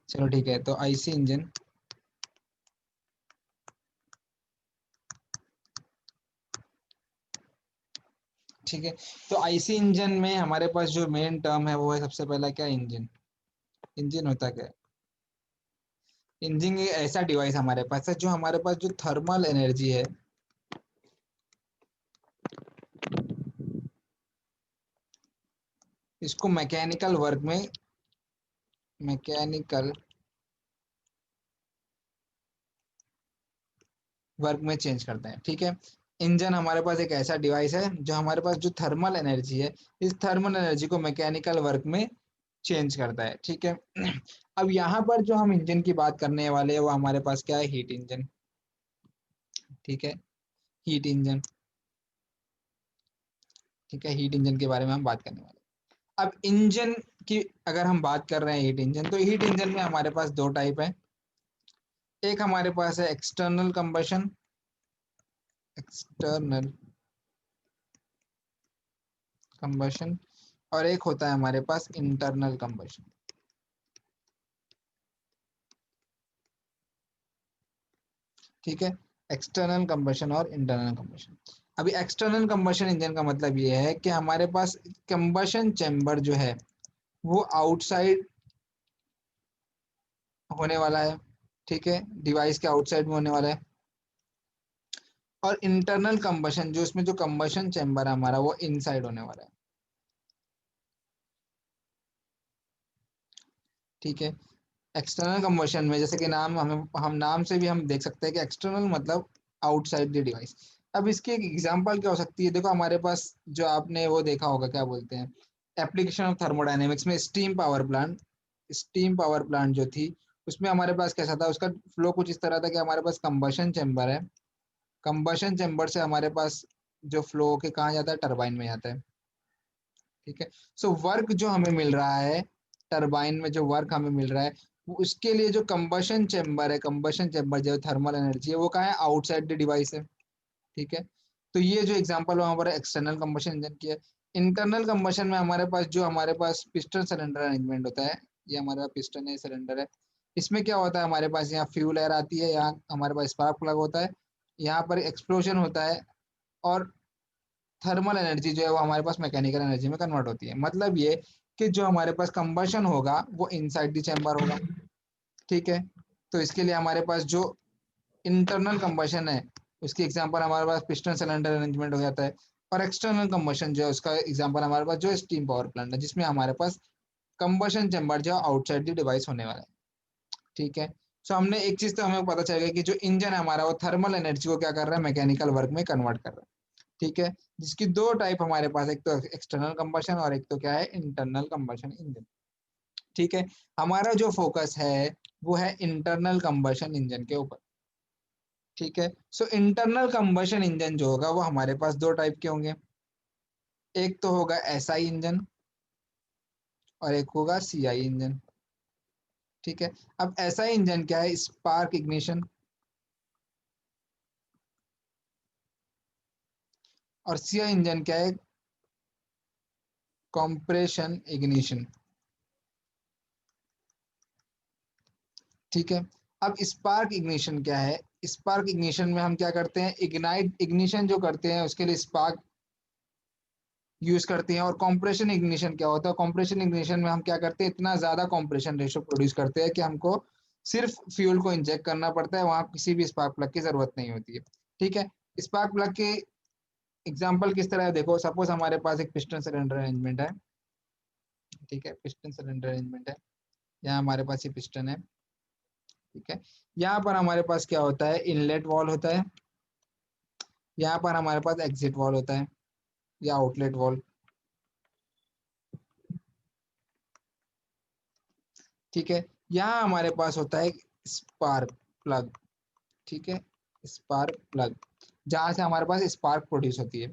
चलो ठीक है, तो आईसी इंजन, ठीक है। तो आईसी इंजन में हमारे पास जो मेन टर्म है वो है सबसे पहला क्या, इंजन। इंजन होता क्या है? इंजन एक ऐसा डिवाइस हमारे पास है जो हमारे पास जो थर्मल एनर्जी है, इसको मैकेनिकल वर्क में चेंज करते हैं, ठीक है। इंजन हमारे पास एक ऐसा डिवाइस है जो हमारे पास जो थर्मल एनर्जी है, इस थर्मल एनर्जी को मैकेनिकल वर्क में चेंज करता है, ठीक है। अब यहाँ पर जो हम इंजन की बात करने वाले हैं वो हमारे पास क्या है, हीट इंजन, ठीक है। हीट इंजन, ठीक है, हीट इंजन के बारे में हम बात करने वाले हैं। अब इंजन की अगर हम बात कर रहे हैं हीट इंजन, तो हीट इंजन में हमारे पास दो टाइप है। एक हमारे पास है एक्सटर्नल कंबशन, एक्सटर्नल कंबशन, और एक होता है हमारे पास इंटरनल कंबशन, ठीक है। एक्सटर्नल कंबशन और इंटरनल कंबशन। अभी एक्सटर्नल कंबशन इंजन का मतलब ये है कि हमारे पास कंबशन चैम्बर जो है वो आउटसाइड होने वाला है, ठीक है, डिवाइस के आउटसाइड में होने वाला है। और इंटरनल कंबशन जो इसमें जो कंबशन चैम्बर है हमारा वो इनसाइड होने वाला है, ठीक है। एक्सटर्नल कंबशन में जैसे कि हम नाम से भी हम देख सकते हैं कि एक्सटर्नल मतलब आउटसाइड द डिवाइस। अब इसकी एक एग्जांपल क्या हो सकती है, देखो हमारे पास जो आपने वो देखा होगा, क्या बोलते हैं, एप्लीकेशन ऑफ थर्मोडायनेमिक्स में स्टीम पावर प्लांट जो थी, उसमें हमारे पास कैसा था, उसका फ्लो कुछ इस तरह था कि हमारे पास कंबशन चैम्बर है, कंबशन चैम्बर से हमारे पास जो फ्लो होके कहाँ जाता है, टरबाइन में जाता है, ठीक है। सो वर्क जो हमें मिल रहा है, टरबाइन में जो वर्क हमें मिल रहा है, वो उसके लिए जो कंबशन चेम्बर है, कंबशन चेम्बर जो थर्मल एनर्जी है वो कहाँ है, आउटसाइड द डिवाइस है, ठीक है। तो ये जो एग्जांपल वहां पर एक्सटर्नल कंबशन इंजन की है। इंटरनल कंबशन में हमारे पास पिस्टन सिलेंडर अरेंजमेंट होता है। ये हमारा पिस्टन है, सिलेंडर है। इसमें क्या होता है, हमारे पास यहाँ फ्यूल एयर आती है, यहाँ हमारे पास स्पार्क प्लग होता है, यहाँ पर एक्सप्लोजन होता है, और थर्मल एनर्जी जो है वो हमारे पास मैकेनिकल एनर्जी में कन्वर्ट होती है। मतलब ये कि जो हमारे पास कंबशन होगा वो इनसाइड द चैम्बर होगा, ठीक है। तो इसके लिए हमारे पास जो इंटरनल कंबशन है उसकी एग्जांपल हमारे पास पिस्टन सिलेंडर अरेंजमेंट हो जाता है। और एक्सटर्नल कंबशन जो है उसका एग्जांपल हमारे पास जो स्टीम पावर प्लांट है, जिसमें हमारे पास कंबशन चैम्बर जो आउटसाइड द डिवाइस होने वाला है, ठीक है। सो हमने एक चीज तो हमें पता चल गया कि जो इंजन है हमारा वो थर्मल एनर्जी को क्या कर रहा है, मैकेनिकल वर्क में कन्वर्ट कर रहा है, ठीक है। जिसकी दो टाइप हमारे पास, एक तो एक्सटर्नल कंबशन और एक तो क्या है, इंटरनल कंबशन इंजन, ठीक है। हमारा जो फोकस है वो है इंटरनल कंबशन इंजन के ऊपर, ठीक है। सो इंटरनल कंबशन इंजन जो होगा वो हमारे पास दो टाइप के होंगे। एक तो होगा एसआई इंजन और एक होगा सीआई इंजन, ठीक है। अब एसआई इंजन क्या है, स्पार्क इग्निशन, और सीआई इंजन क्या है, कॉम्प्रेशन इग्निशन, ठीक है। अब स्पार्क इग्निशन क्या है, स्पार्क इग्निशन में हम क्या करते हैं, इग्नाइट इग्निशन जो करते हैं उसके लिए स्पार्क यूज करते हैं। और कॉम्प्रेशन इग्निशन क्या होता है, कॉम्प्रेशन इग्निशन में हम क्या करते हैं, इतना ज्यादा कॉम्प्रेशन रेशो प्रोड्यूस करते हैं कि हमको सिर्फ फ्यूल को इंजेक्ट करना पड़ता है, वहां किसी भी स्पार्क प्लग की जरूरत नहीं होती है, ठीक है। स्पार्क प्लग के एग्जाम्पल किस तरह है, देखो सपोज हमारे पास एक पिस्टन सिलेंडर अरेंजमेंट है, ठीक है, पिस्टन सिलेंडर अरेंजमेंट है। यहाँ हमारे पास ये पिस्टन है, ठीक है। यहाँ पर हमारे पास क्या होता है, इनलेट वॉल होता है, यहाँ पर हमारे पास एग्जिट वॉल होता है या आउटलेट वॉल, ठीक है। यहाँ हमारे पास होता है स्पार्क प्लग, ठीक है, स्पार्क प्लग, जहां से हमारे पास स्पार्क प्रोड्यूस होती है,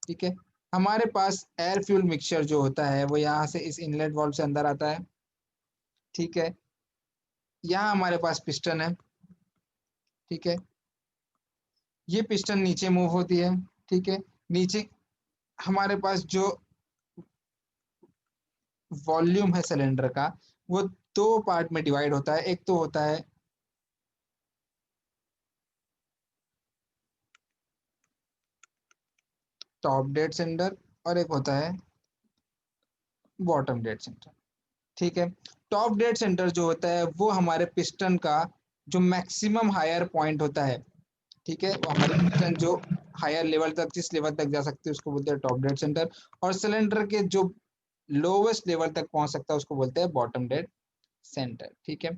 ठीक है। हमारे पास एयर फ्यूल मिक्सचर जो होता है वो यहाँ से इस इनलेट वॉल्व से अंदर आता है, ठीक है। यहाँ हमारे पास पिस्टन है, ठीक है, ये पिस्टन नीचे मूव होती है, ठीक है। नीचे हमारे पास जो वॉल्यूम है सिलेंडर का वो दो पार्ट में डिवाइड होता है। एक तो होता है टॉप डेड सेंटर और एक होता है बॉटम डेड सेंटर। ठीक है, टॉप डेड सेंटर जो होता है वो हमारे पिस्टन का जो मैक्सिमम हायर पॉइंट होता है। ठीक है, वो हमारे पिस्टन जो हायर लेवल तक, जिस लेवल तक जा सकते हैं उसको बोलते हैं टॉप डेड सेंटर। और सिलेंडर के जो लोवेस्ट लेवल तक पहुंच सकता है उसको बोलते हैं बॉटम डेड सेंटर। ठीक है,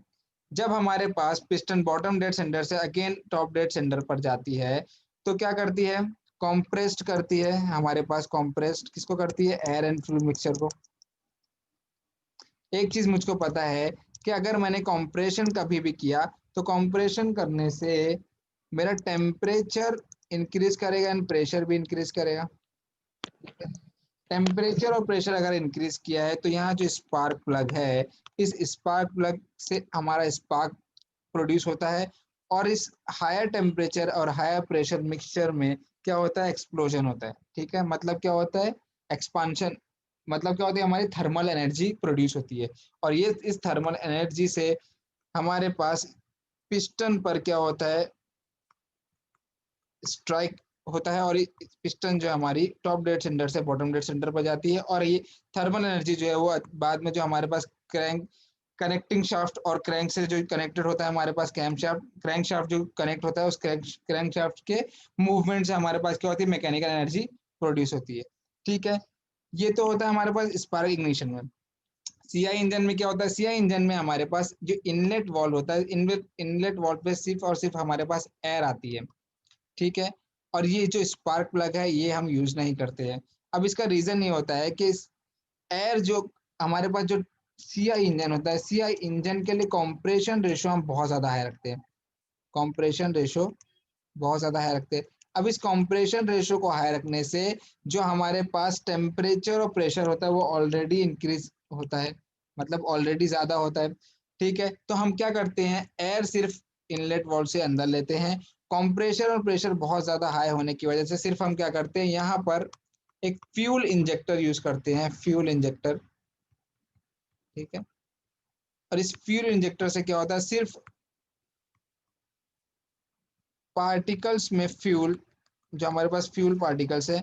जब हमारे पास पिस्टन बॉटम डेड सेंटर से अगेन टॉप डेड सेंटर पर जाती है तो क्या करती है, कॉम्प्रेस्ड करती है। हमारे पास कॉम्प्रेस्ड किसको करती है, एयर एंड फ्यूल मिक्सचर को। एक चीज मुझको पता है कि अगर मैंने कॉम्प्रेशन कभी भी किया तो कॉम्प्रेशन करने से मेरा टेम्परेचर इंक्रीज करेगा एंड प्रेशर भी इंक्रीज करेगा। टेम्परेचर और प्रेशर अगर इंक्रीज किया है तो यहाँ जो स्पार्क प्लग है, इस स्पार्क प्लग से हमारा स्पार्क प्रोड्यूस होता है। और इस हायर टेम्परेचर और हायर प्रेशर मिक्सचर में क्या होता है, एक्सप्लोजन होता है। ठीक है, मतलब क्या होता है, एक्सपांशन। मतलब क्या होती है, हमारी थर्मल एनर्जी प्रोड्यूस होती है। और ये इस थर्मल एनर्जी से हमारे पास पिस्टन पर क्या होता है, स्ट्राइक होता है। और पिस्टन जो हमारी टॉप डेड सेंटर से बॉटम डेड सेंटर पर जाती है। और ये थर्मल एनर्जी जो है वो बाद में जो हमारे पास क्रैंक कनेक्टिंग शाफ्ट और क्रैंक से जो कनेक्टेड होता है हमारे पास कैम शाफ्ट, क्रैंक शाफ्ट जो कनेक्ट होता है उस क्रैंक शाफ्ट के मूवमेंट से हमारे पास क्या होती है, मैकेनिकल एनर्जी प्रोड्यूस होती है। ठीक है, ये तो होता है हमारे पास स्पार्क इग्निशन में। सीआई इंजन में क्या होता है, सीआई इंजन में हमारे पास जो इनलेट वाल्व होता है, इनलेट वाल्व पे सिर्फ और सिर्फ हमारे पास एयर आती है। ठीक है, और ये जो स्पार्क प्लग है ये हम यूज नहीं करते हैं। अब इसका रीजन ये होता है कि एयर जो हमारे पास जो सीआई इंजन होता है, सीआई इंजन के लिए कॉम्प्रेशन रेशो हम बहुत ज्यादा हाई रखते हैं। कॉम्प्रेशन रेशो बहुत ज्यादा हाई रखते हैं। अब इस कॉम्प्रेशन रेशो को हाई रखने से जो हमारे पास टेम्परेचर और प्रेशर होता है वो ऑलरेडी इंक्रीज होता है, मतलब ऑलरेडी ज्यादा होता है। ठीक है, तो हम क्या करते हैं, एयर सिर्फ इनलेट वाल्व से अंदर लेते हैं। कॉम्प्रेशन और प्रेशर बहुत ज्यादा हाई होने की वजह से सिर्फ हम क्या करते हैं, यहाँ पर एक फ्यूल इंजेक्टर यूज करते हैं, फ्यूल इंजेक्टर। ठीक है, और इस फ्यूल इंजेक्टर से क्या होता है, सिर्फ पार्टिकल्स में फ्यूल, जो हमारे पास फ्यूल पार्टिकल्स है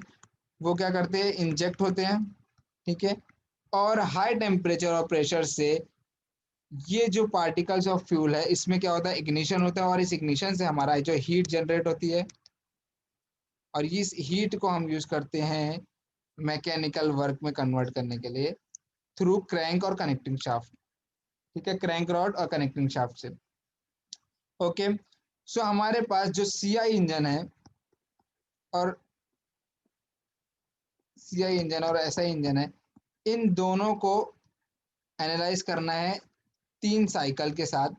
वो क्या करते हैं, इंजेक्ट होते हैं। ठीक है, और हाई टेम्परेचर और प्रेशर से ये जो पार्टिकल्स ऑफ फ्यूल है इसमें क्या होता है, इग्निशन होता है। और इस इग्निशन से हमारा जो हीट जनरेट होती है और इस हीट को हम यूज करते हैं मैकेनिकल वर्क में कन्वर्ट करने के लिए थ्रू क्रैंक और कनेक्टिंग शाफ्ट। ठीक है, क्रैंक रॉड और कनेक्टिंग शाफ्ट से। ओके, सो हमारे पास जो सीआई इंजन है और सीआई इंजन और एसआई इंजन है, इन दोनों को एनालाइज करना है 3 साइकिल के साथ।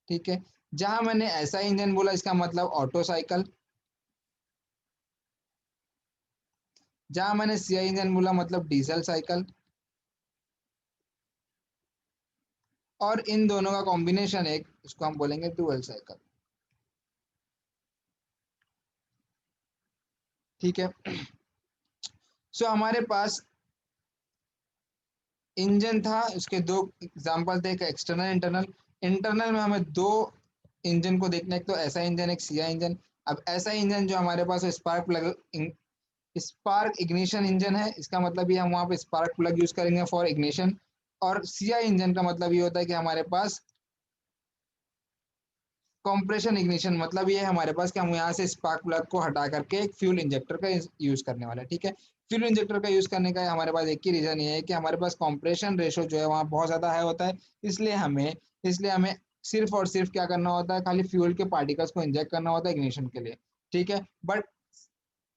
ठीक है, जहां मैंने ऐसा इंजन बोला इसका मतलब ऑटो साइकिल, जहां मैंने सीआई इंजन बोला मतलब डीजल साइकिल, और इन दोनों का कॉम्बिनेशन एक, इसको हम बोलेंगे डुअल साइकिल। ठीक है, सो हमारे पास इंजन था, उसके दो एग्जांपल थे, एक एक्सटर्नल इंटरनल। इंटरनल में हमें दो इंजन को देखना है, एक तो ऐसा इंजन, एक सीआई इंजन। अब ऐसा इंजन जो हमारे पास spark plug, spark ignition engine है, इसका मतलब ये हम वहां पे स्पार्क प्लग यूज करेंगे फॉर इग्निशन। और सीआई इंजन का मतलब ये होता है कि हमारे पास कंप्रेशन इग्निशन, मतलब ये है हमारे पास कि हम यहाँ से स्पार्क प्लग को हटा करके एक फ्यूल इंजेक्टर का यूज करने वाला है। ठीक है, फ्यूल इंजेक्टर का यूज करने का हमारे पास एक ही रीजन ये है कि हमारे पास कंप्रेशन रेशो जो है वहाँ बहुत ज्यादा हाई होता है। इसलिए हमें सिर्फ और सिर्फ क्या करना होता है, खाली फ्यूल के पार्टिकल्स को इंजेक्ट करना होता है इग्निशन के लिए। ठीक है, but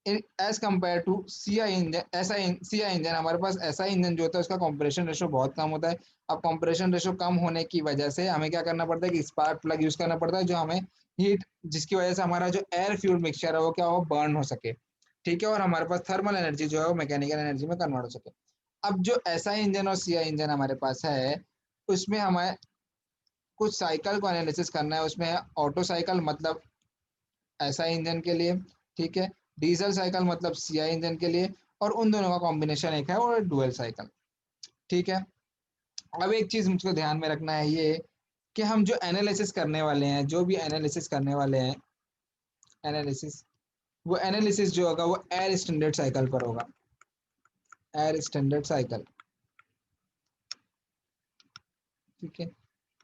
as compare to CI engine, ऐसा सीआई इंजन, हमारे पास ऐसा इंजन जो होता है उसका कंप्रेशन रेशो बहुत कम होता है। अब कंप्रेशन रेशो कम होने की वजह से हमें क्या करना पड़ता है कि स्पार्क प्लग यूज करना पड़ता है जो हमें हीट, जिसकी वजह से हमारा जो एयर फ्यूल मिक्सचर है वो क्या हो, बर्न हो सके। ठीक है, और हमारे पास थर्मल एनर्जी जो है वो मैकेनिकल एनर्जी में कन्वर्ट हो सके। अब जो ऐसा इंजन और सीआई इंजन हमारे पास है उसमें हमें कुछ साइकिल को एनालिसिस करना है। उसमें है ऑटो साइकिल, मतलब ऐसा इंजन के लिए। ठीक है, डीजल साइकिल मतलब सीआई इंजन के लिए। और उन दोनों का कॉम्बिनेशन एक है और डुअल साइकिल। ठीक है, अब एक चीज मुझको ध्यान में रखना है ये कि हम जो एनालिसिस करने वाले हैं, जो भी एनालिसिस करने वाले हैं, एनालिसिस, वो एनालिसिस जो होगा वो एयर स्टैंडर्ड साइकिल पर होगा, एयर स्टैंडर्ड साइकिल। ठीक है,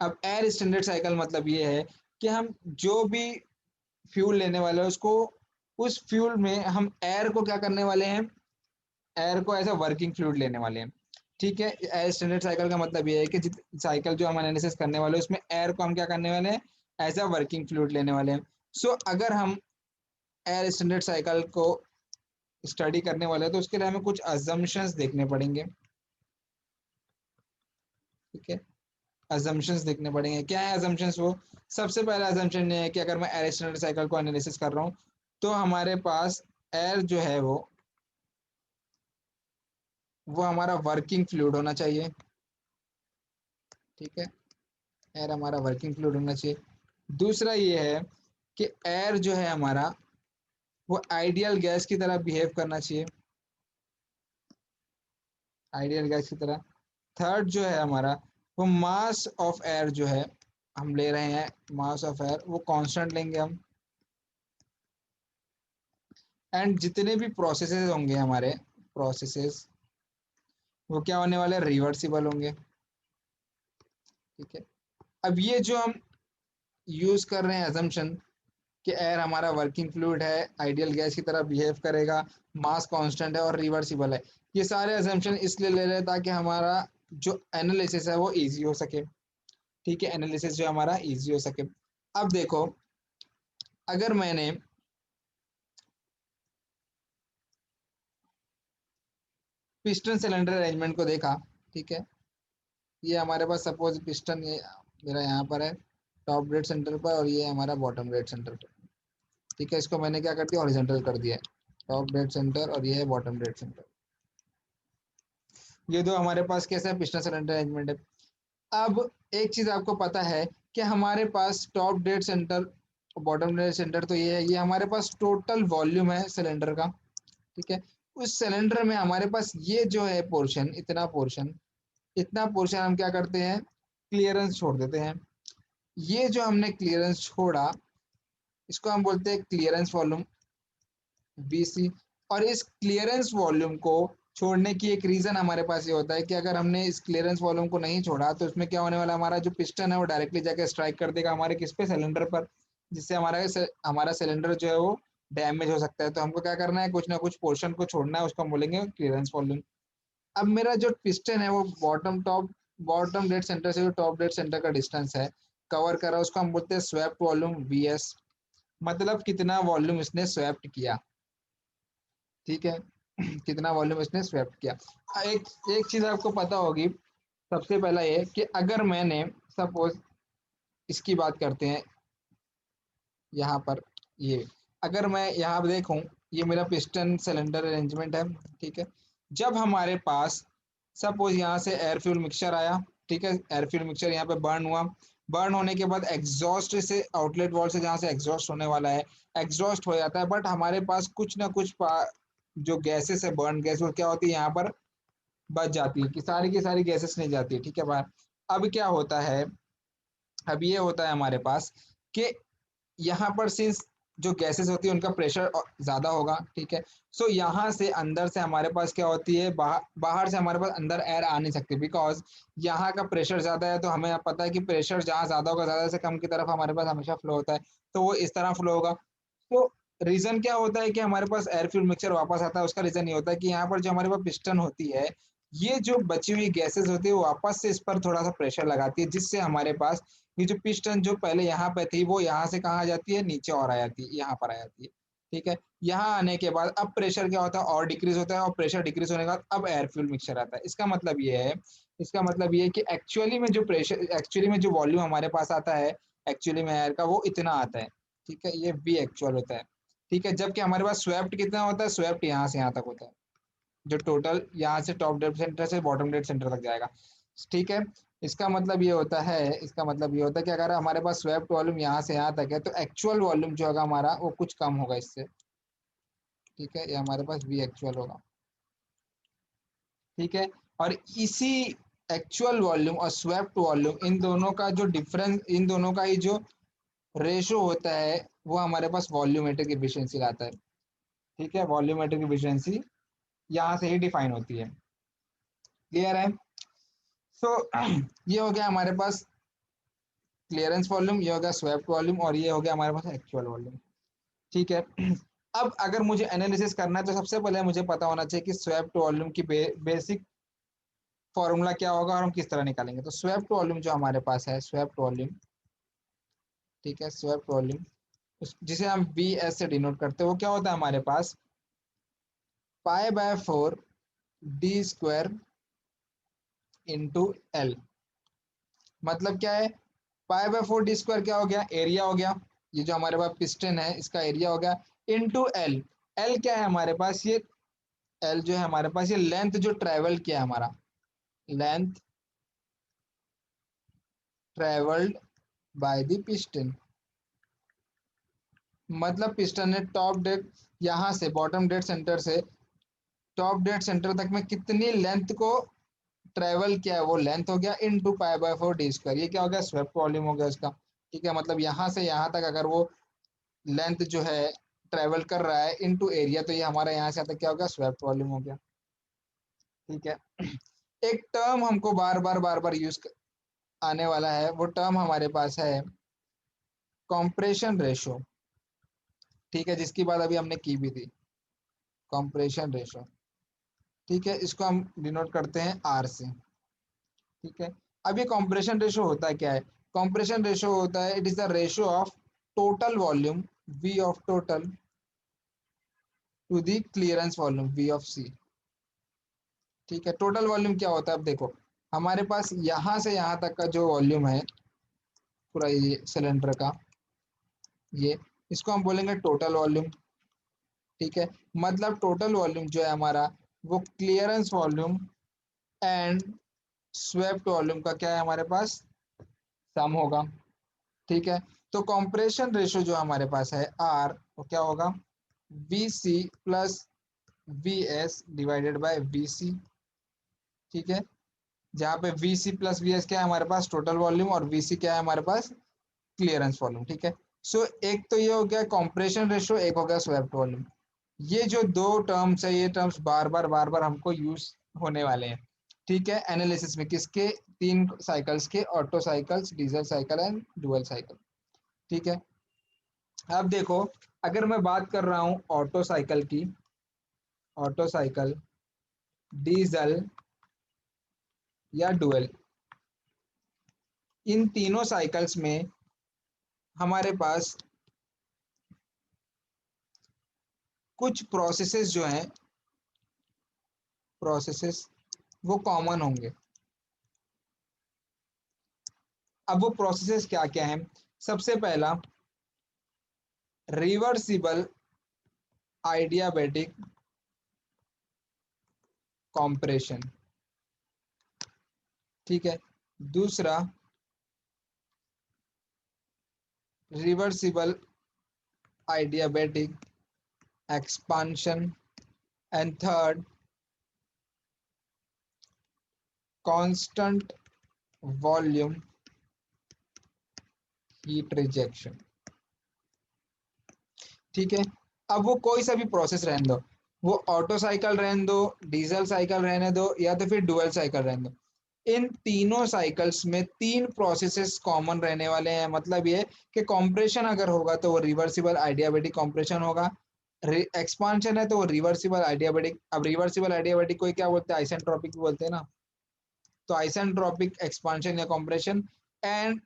अब एयर स्टैंडर्ड साइकिल मतलब ये है कि हम जो भी फ्यूल लेने वाले हैं उसको, उस फ्यूल में हम एयर को क्या करने वाले हैं, एयर को एज अ वर्किंग फ्लूइड लेने वाले हैं। ठीक है, एयर स्टैंडर्ड साइकिल का मतलब ये है कि जित साइकिल जो हम एनालिसिस करने वाले हैं उसमें एयर को हम क्या करने वाले हैं, एज अ वर्किंग फ्लूइड लेने वाले हैं। सो अगर हम एयर स्टैंडर्ड साइकिल को स्टडी करने वाले हैं तो उसके लिए हमें कुछ अजम्पशंस देखने पड़ेंगे। ठीक है, अजम्पशंस देखने पड़ेंगे। क्या है अजम्पशंस? वो सबसे पहला अजम्पशन ये है कि अगर मैं एयर स्टैंडर्ड साइकिल को एनालिसिस कर रहा हूँ तो हमारे पास एयर जो है वो हमारा वर्किंग फ्लूइड होना चाहिए। ठीक है, एयर हमारा वर्किंग फ्लूइड होना चाहिए। दूसरा ये है कि एयर जो है हमारा वो आइडियल गैस की तरह बिहेव करना चाहिए, आइडियल गैस की तरह। थर्ड जो है हमारा, वो मास ऑफ एयर जो है हम ले रहे हैं, मास ऑफ एयर वो कांस्टेंट लेंगे हम। एंड जितने भी प्रोसेसेस होंगे हमारे, प्रोसेसेस वो क्या होने वाले, रिवर्सिबल होंगे। ठीक है, अब ये जो हम यूज कर रहे हैं अजम्पशन कि एयर हमारा वर्किंग फ्लूइड है, आइडियल गैस की तरह बिहेव करेगा, मास कांस्टेंट है और रिवर्सिबल है, ये सारे अजम्पशन इसलिए ले रहे हैं ताकि हमारा जो एनालिसिस है वो इजी हो सके। ठीक है, एनालिसिस जो हमारा इजी हो सके। अब देखो, अगर मैंने पिस्टन सिलेंडर अरेंजमेंट को देखा, ठीक है, ये हमारे पास सपोज पिस्टन ये मेरा यहाँ पर है टॉप डेड सेंटर पर और ये हमारा बॉटम डेड सेंटर पर। ठीक है, इसको मैंने क्या कर दिया, हॉरिजॉन्टल कर दिया है, टॉप डेड सेंटर और ये है बॉटम डेड सेंटर। ये दो हमारे पास कैसा है, पिस्टन सिलेंडर अरेंजमेंट है। अब एक चीज आपको पता है कि हमारे पास टॉप डेड सेंटर और बॉटम डेड सेंटर तो ये है, ये हमारे पास टोटल वॉल्यूम है सिलेंडर का। ठीक है, उस सिलेंडर में हमारे पास ये जो है पोर्शन, इतना पोर्शन, इतना पोर्शन हम क्या करते हैं, क्लियरेंस छोड़ देते हैं। ये जो हमने क्लियरेंस छोड़ा इसको हम बोलते हैं क्लियरेंस वॉल्यूम, बीसी। और इस क्लियरेंस वॉल्यूम को छोड़ने की एक रीजन हमारे पास ये होता है कि अगर हमने इस क्लियरेंस वॉल्यूम को नहीं छोड़ा तो उसमें क्या होने वाला, हमारा जो पिस्टन है वो डायरेक्टली जाके स्ट्राइक कर देगा हमारे किस पे, सिलेंडर पर, जिससे हमारा सिलेंडर जो है वो डैमेज हो सकता है। तो हमको क्या करना है, कुछ ना कुछ पोर्शन को छोड़ना है, उसको हम बोलेंगे क्लियरेंस वॉल्यूम। अब मेरा जो पिस्टन है वो बॉटम डेड सेंटर से जो टॉप डेड सेंटर का डिस्टेंस है कवर कर रहा है, उसको हम बोलते हैं स्वेप्ट वॉल्यूम, वीएस। मतलब कितना वॉल्यूम इसने स्वेप्ट किया। ठीक है, कितना वॉल्यूम इसने स्वेप्ट किया। एक एक चीज आपको पता होगी, सबसे पहला ये कि अगर मैंने सपोज इसकी बात करते हैं यहाँ पर, ये अगर मैं यहाँ देखूं, ये मेरा पिस्टन सिलेंडर अरेंजमेंट है। ठीक है, जब हमारे पास सपोज यहाँ से एयर फ्यूल मिक्सचर आया, ठीक है, एयर फ्यूल मिक्सचर यहाँ पे बर्न हुआ, बर्न होने के बाद एग्जॉस्ट से, आउटलेट वॉल से जहाँ से एग्जॉस्ट होने वाला है, एग्जॉस्ट हो जाता है, बट हमारे पास कुछ ना कुछ जो गैसेस है, बर्न गैस, वो क्या होती है यहाँ पर बच जाती है, कि सारी की सारी गैसेस नहीं जाती है। ठीक है बाहर। अब क्या होता है, अब ये होता है हमारे पास कि यहाँ पर सिंस जो गैसेस होती है उनका प्रेशर ज्यादा होगा। ठीक है, सो यहाँ से अंदर से हमारे पास क्या होती है, बाहर से हमारे पास अंदर एयर आ नहीं सकती, बिकॉज यहाँ का प्रेशर ज्यादा है। तो हमें पता है कि प्रेशर जहाँ ज्यादा होगा, ज्यादा से कम की तरफ हमारे पास हमेशा फ्लो होता है, तो वो इस तरह फ्लो होगा। तो रीजन क्या होता है कि हमारे पास एयर फ्यूल मिक्सचर वापस आता है, उसका रीजन ये होता है कि यहाँ पर जो हमारे पास पिस्टन होती है, ये जो बची हुई गैसेस होती है वो वापस से इस पर थोड़ा सा प्रेशर लगाती है, जिससे हमारे पास ये जो पिस्टन जो पहले यहाँ पे थी वो यहाँ से कहाँ आ जाती है, नीचे और आ जाती है, यहाँ पर आ जाती है। ठीक है, यहाँ आने के बाद अब प्रेशर क्या होता है, और डिक्रीज होता है, और प्रेशर डिक्रीज होने के बाद अब एयर फ्यूल मिक्सचर आता है। इसका मतलब ये है, इसका मतलब ये है कि एक्चुअली में जो वॉल्यूम हमारे पास आता है एक्चुअली में एयर का, वो इतना आता है। ठीक है, ये वी एक्चुअल होता है। ठीक है, जबकि हमारे पास स्वेप्ट कितना होता है, स्वेप्ट यहाँ से यहाँ तक होता है, जो टोटल यहाँ से टॉप डेड सेंटर से बॉटम डेड सेंटर तक जाएगा। ठीक है, इसका मतलब ये होता है, इसका मतलब ये होता है कि अगर हमारे पास स्वेप्ट वॉल्यूम यहाँ से यहाँ तक है तो एक्चुअल वॉल्यूम जो होगा हमारा वो कुछ कम होगा इससे। ठीक है, ये हमारे पास वी एक्चुअल होगा। ठीक है, और इसी एक्चुअल वॉल्यूम और स्वेप्ट वॉल्यूम, इन दोनों का जो डिफरेंस, इन दोनों का ही जो रेशो होता है वो हमारे पास वॉल्यूमेट्रिक एफिशिएंसी लाता है। ठीक है, वॉल्यूमेट्रिक एफिशिएंसी यहाँ से ही डिफाइन होती है। क्लियर है? सो ये हो गया हमारे पास क्लियरेंस वॉल्यूम, ये हो गया स्वेप्ट वॉल्यूम, और ये हो गया हमारे पास एक्चुअल वॉल्यूम। ठीक है। अब अगर मुझे एनालिसिस करना है तो सबसे पहले मुझे पता होना चाहिए कि स्वेप्ट वॉल्यूम की बेसिक फॉर्मूला क्या होगा और हम किस तरह निकालेंगे। तो स्वेप्ट वॉल्यूम जो हमारे पास है, स्वेप्ट वॉल्यूम, ठीक है, स्वेप्ट वॉल्यूम जिसे हम बी एस से डिनोट करते हैं, वो क्या होता है हमारे पास, π/4 डी स्क्वायर इंटू एल। मतलब क्या है, π/4 डी स्क्वायर क्या हो गया, एरिया हो गया, ये जो हमारे पास पिस्टन है इसका एरिया हो गया, इंटू एल। एल क्या है हमारे पास, ये एल जो है हमारे पास, ये लेंथ जो ट्रेवल किया है हमारा, length travelled by the piston. मतलब पिस्टन ने टॉप डेड, यहाँ से बॉटम डेड सेंटर से टॉप डेड सेंटर तक में कितनी लेंथ को ट्रेवल किया है, वो लेंथ हो गया, इनटू π/4 डी स्क्वायर। ये क्या हो गया, स्वेप्ट वॉल्यूम हो गया उसका। ठीक है, मतलब यहाँ से यहाँ तक अगर वो लेंथ जो है ट्रेवल कर रहा है इनटू एरिया, तो ये हमारा यहाँ से यहाँ तक क्या हो गया, स्वेप्ट वॉल्यूम हो गया। ठीक है। एक टर्म हमको बार बार यूज आने वाला है, वो टर्म हमारे पास है कॉम्प्रेशन रेशो। ठीक है, जिसकी बात अभी हमने की भी थी, कॉम्प्रेशन रेशो। ठीक है, इसको हम डिनोट करते हैं आर से। ठीक है, अब ये कॉम्प्रेशन रेशो होता क्या है, कॉम्प्रेशन रेशो होता है, it is the ratio of total volume V of total to the clearance volume V of C. ठीक है, टोटल वॉल्यूम क्या होता है, अब देखो हमारे पास यहाँ से यहाँ तक का जो वॉल्यूम है पूरा ये सिलेंडर का, ये इसको हम बोलेंगे टोटल वॉल्यूम। ठीक है, मतलब टोटल वॉल्यूम जो है हमारा, वो clearance volume and swept volume का क्या है हमारे पास, सम होगा। ठीक है, तो कॉम्प्रेशन रेशो जो हमारे पास है आर, वो क्या होगा, V C plus V S divided by V C. ठीक है, जहाँ पे V C plus V S क्या है हमारे पास, टोटल वॉल्यूम, और वी सी क्या है हमारे पास, क्लियरेंस वॉल्यूम। ठीक है, सो एक तो ये हो गया कॉम्प्रेशन रेशो, एक हो गया स्वेप्ट वॉल्यूम। ये जो दो टर्म्स है, ये टर्म्स बार बार हमको यूज होने वाले हैं। ठीक है, एनालिसिस में किसके, तीन साइकिल्स के, auto cycles, diesel cycle and dual cycle. ठीक है, अब देखो अगर मैं बात कर रहा हूं ऑटो साइकिल की, ऑटो साइकिल, डीजल या डुअल, इन तीनों साइकिल्स में हमारे पास कुछ प्रोसेसेस जो हैं, प्रोसेसेस वो कॉमन होंगे। अब वो प्रोसेसेस क्या क्या हैं, सबसे पहला रिवर्सिबल आइडियाबैटिक कॉम्प्रेशन। ठीक है, दूसरा reversible adiabatic expansion, and third constant volume heat rejection. ठीक है, अब वो कोई सा भी प्रोसेस रहने दो, वो ऑटो साइकिल रहने दो, डीजल साइकिल रहने दो, या तो फिर डुअल साइकिल रहने दो, इन तीनों साइकिल्स में तीन प्रोसेसेस कॉमन रहने वाले हैं। मतलब ये कि कॉम्प्रेशन अगर होगा तो वो रिवर्सिबल आइडियाबैटिक कॉम्प्रेशन होगा, एक्सपांशन है तो वो रिवर्सिबल आइडियाबैटिक। अब रिवर्सिबल आइडियाबैटिक कोई क्या बोलते हैं, आइसेंट्रोपिक बोलते हैं ना, तो आइसेंट्रोपिक एक्सपांशन या कॉम्प्रेशन, एंड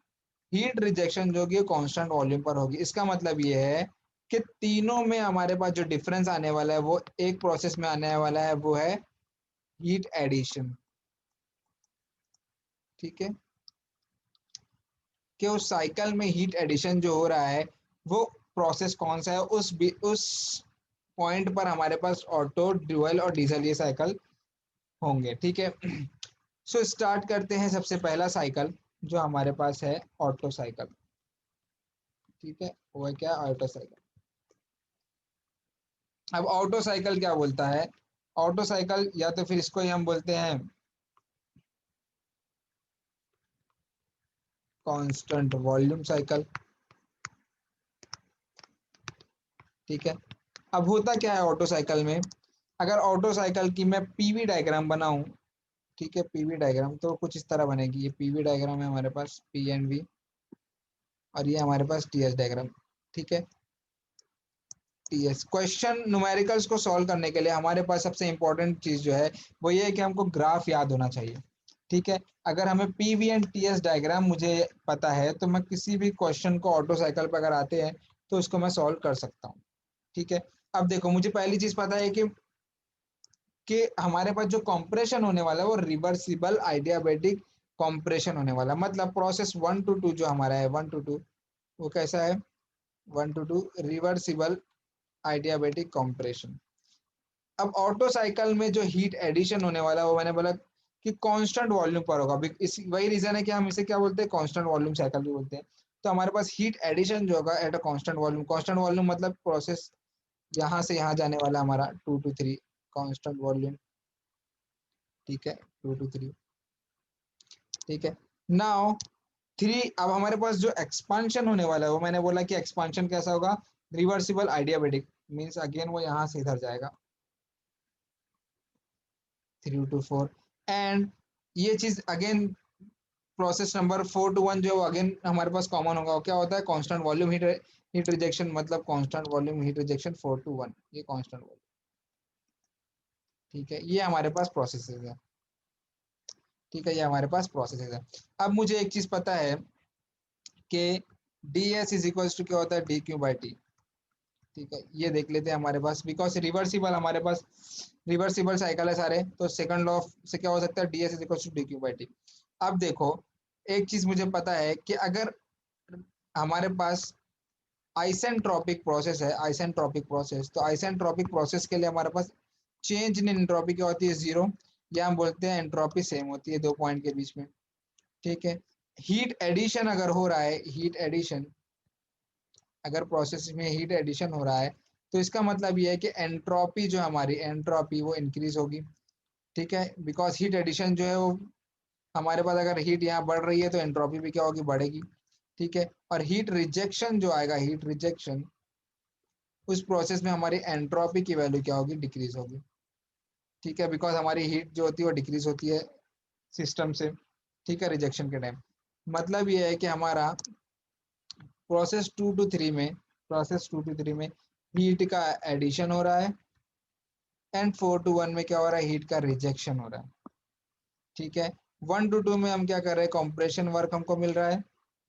हीट रिजेक्शन जो कि कांस्टेंट वॉल्यूम पर होगी। इसका मतलब ये है कि तीनों में हमारे पास जो डिफरेंस आने वाला है वो एक प्रोसेस में आने वाला है, वो है हीट एडिशन। ठीक है, कि उस साइकिल में हीट एडिशन जो हो रहा है वो प्रोसेस कौन सा है, उस पॉइंट पर हमारे पास ऑटो, ड्यूअल और डीजल ये साइकिल होंगे। ठीक है, सो स्टार्ट करते हैं, सबसे पहला साइकिल जो हमारे पास है ऑटो साइकिल। ठीक है, वो है क्या, ऑटो साइकिल। अब ऑटो साइकिल क्या बोलता है, ऑटो साइकिल या तो फिर इसको ही हम बोलते हैं कांस्टेंट वॉल्यूम साइकिल। ठीक है, अब होता क्या है ऑटो साइकिल में, अगर ऑटो साइकिल की मैं पीवी डायग्राम बनाऊं, ठीक है, पीवी डायग्राम तो कुछ इस तरह बनेगी। ये पीवी डायग्राम है हमारे पास, पी एंड वी, और ये हमारे पास टीएस डायग्राम। ठीक है, टीएस क्वेश्चन न्यूमेरिकल्स को सॉल्व करने के लिए हमारे पास सबसे इंपॉर्टेंट चीज जो है वो ये है कि हमको ग्राफ याद होना चाहिए। ठीक है, अगर हमें पीवी एंड टीएस डायग्राम मुझे पता है तो मैं किसी भी क्वेश्चन को ऑटो साइकिल पर अगर आते हैं तो उसको मैं सॉल्व कर सकता हूँ। ठीक है, अब देखो मुझे पहली चीज पता है कि हमारे पास जो कंप्रेशन होने वाला है वो रिवर्सिबल आइडियाबैटिक कंप्रेशन होने वाला, मतलब प्रोसेस 1 to 2 जो हमारा है 1 to 2, वो कैसा है 1 to 2 रिवर्सिबल आइडियाबैटिक कंप्रेशन। अब ऑटो साइकिल में जो हीट एडिशन होने वाला है वो मैंने बोला कि कांस्टेंट वॉल्यूम पर होगा। इस वही रीजन है कि हम इसे क्या बोलते हैं, कांस्टेंट वॉल्यूम साइकिल भी बोलते हैं। तो हमारे पास हीट एडिशन जो होगा at a constant volume, constant volume मतलब प्रोसेस यहाँ से यहाँ जाने वाला हमारा 2 to 3 कांस्टेंट वॉल्यूम। ठीक है, 2 to 3। ठीक है, नाउ 3, अब हमारे पास जो एक्सपांशन होने वाला है वो मैंने बोला कि एक्सपांशन कैसा होगा, रिवर्सिबल आइडियाबैटिक, मीन्स अगेन वो यहाँ से इधर जाएगा 3 to 4। एंड ये चीज अगेन प्रोसेस नंबर 4 to 1 जो अगेन हमारे पास कॉमन होगा, क्या होता है कांस्टेंट वॉल्यूम हीट रिजेक्शन, मतलब constant volume heat rejection 4 to 1, ये कांस्टेंट वॉल्यूम। ठीक है, ये हमारे पास प्रोसेसेस है। ठीक है, ये हमारे पास प्रोसेसेस है। अब मुझे एक चीज पता है कि D S is equal to क्या होता है, डी क्यू बाई टी। ठीक है, ये देख लेते हैं हमारे पास, बिकॉज रिवर्सिबल हमारे पास रिवर्सिबल साइकिल है सारे, तो सेकंड लॉ से क्या हो सकता है, D S is equal to D Q by T. अब देखो एक चीज मुझे पता है कि अगर हमारे पास आइसेंट्रोपिक प्रोसेस है, आइसेंट्रोपिक प्रोसेस, तो आइसेंट्रोपिक प्रोसेस के लिए हमारे पास चेंज इन एंट्रोपी क्या होती है, जीरो, या हम बोलते हैं एंट्रोपी सेम होती है दो पॉइंट के बीच में। ठीक है, हीट एडिशन अगर हो रहा है, हीट एडिशन अगर प्रोसेस में हीट एडिशन हो रहा है तो इसका मतलब ये है कि एंट्रोपी जो हमारी एंट्रोपी वो इंक्रीज होगी। ठीक है, बिकॉज हीट एडिशन जो है वो हमारे पास अगर हीट यहाँ बढ़ रही है तो एंट्रोपी भी क्या होगी, बढ़ेगी। ठीक है, और हीट रिजेक्शन जो आएगा, हीट रिजेक्शन, उस प्रोसेस में हमारी एंट्रोपी की वैल्यू क्या होगी, डिक्रीज होगी। ठीक है, बिकॉज हमारी हीट जो होती है वो डिक्रीज होती है सिस्टम से। ठीक है, रिजेक्शन के टाइम, मतलब ये है कि हमारा प्रोसेस टू टू थ्री में हीट का एडिशन हो रहा है, एंड 4 to 1 में क्या हो रहा है, हीट का रिजेक्शन हो रहा है। ठीक है, 1 to 2 में हम क्या कर रहे हैं, कॉम्प्रेशन वर्क हमको मिल रहा है।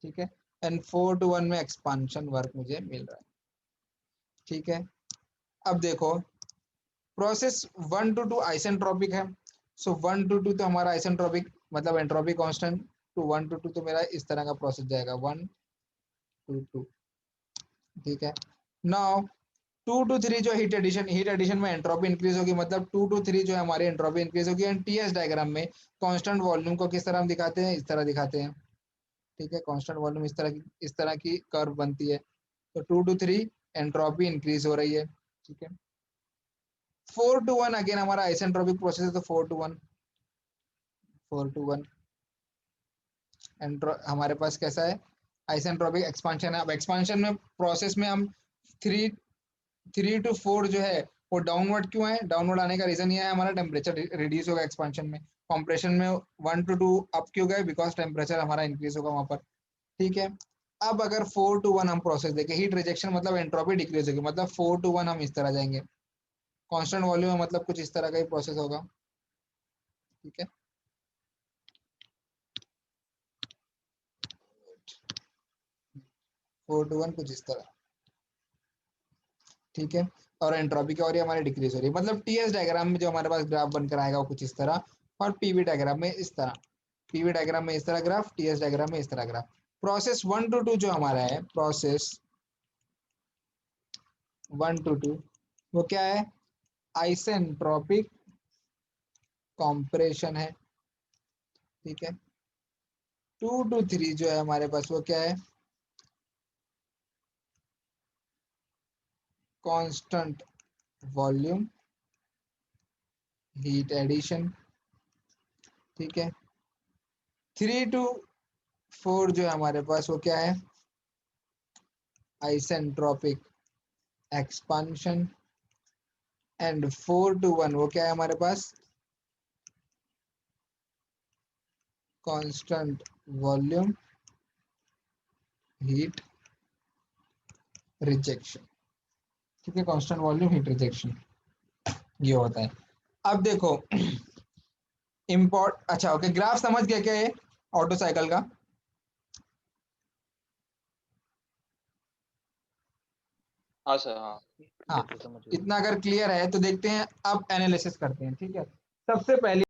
ठीक है, एंड 4 to 1 में एक्सपांशन वर्क मुझे मिल रहा है। ठीक है, अब देखो प्रोसेस 1 to 2 आइसेंट्रोपिक है, सो 1 to 2 तो हमारा आइसेंट्रोपिक मतलब एंट्रोपी कांस्टेंट, टू 1 to 2 तो मेरा इस तरह का प्रोसेस जाएगा 1 to 2। ठीक है, नाउ 2 to 3 जो हीट एडिशन में एंट्रोपी इंक्रीज होगी, मतलब 2 to 3 जो है हमारी एंट्रोपी इंक्रीज होगी। एंड टीएस डायग्राम में कांस्टेंट वॉल्यूम को किस तरह हम दिखाते हैं, इस तरह दिखाते हैं। ठीक है, कांस्टेंट वॉल्यूम इस तरह की कर्व बनती है, तो 2 to 3 एंट्रोपी इंक्रीज हो रही है। ठीक है, 4 to 1 अगेन हमारा आइसेंट्रोपिक प्रोसेस है, तो 4 to 1 हमारे पास कैसा है, आइसेंट्रोपिक एक्सपांशन है। अब एक्सपांशन में प्रोसेस में हम 3 3 to 4 जो है वो डाउनवर्ड क्यों है, डाउनवर्ड आने का रीजन ये है हमारा टेम्परेचर रिड्यूस होगा एक्सपांशन में। कंप्रेशन में 1 to 2 अप क्यों गए, बिकॉज टेम्परेचर हमारा इंक्रीज होगा वहां पर। ठीक है, अब अगर 4 to 1 हम प्रोसेस देखें, हीट रिजेक्शन मतलब एंट्रोपी डिक्रीज होगी, मतलब 4 to 1 हम इस तरह जाएंगे, कांस्टेंट वॉल्यूम में मतलब कुछ इस तरह का ही प्रोसेस होगा। ठीक है, 4 to 1 कुछ इस तरह। ठीक है, और एंट्रोपी क्या हो रही है, हमारी डिक्रीज हो रही है, मतलब टीएस डायग्राम में जो हमारे पास ग्राफ बनकर आएगा वो कुछ इस तरह, और पीवी डायग्राम में इस तरह, पीवी डायग्राम में इस तरह ग्राफ, टीएस डायग्राम में इस तरह ग्राफ। प्रोसेस 1 to 2 जो हमारा है, प्रोसेस 1 to 2 वो क्या है, आइसेंट्रोपिक कॉम्प्रेशन है। ठीक है, 2 to 3 जो है हमारे पास वो क्या है, कांस्टेंट वॉल्यूम हीट एडिशन। ठीक है, 3 to 4 जो है हमारे पास वो क्या है, आइसेंट्रोपिक एक्सपांशन, एंड 4 to 1 वो क्या है हमारे पास, कांस्टेंट वॉल्यूम हीट रिजेक्शन। ठीक है, कांस्टेंट वॉल्यूम हीट रिजेक्शन ये होता है। अब देखो इम्पोर्ट, अच्छा ओके, ग्राफ समझ गया क्या है ऑटो साइकिल का? हाँ सर, हाँ हाँ, ठीक है, समझ गया। इतना अगर क्लियर है तो देखते हैं अब एनालिसिस करते हैं। ठीक है, सबसे पहले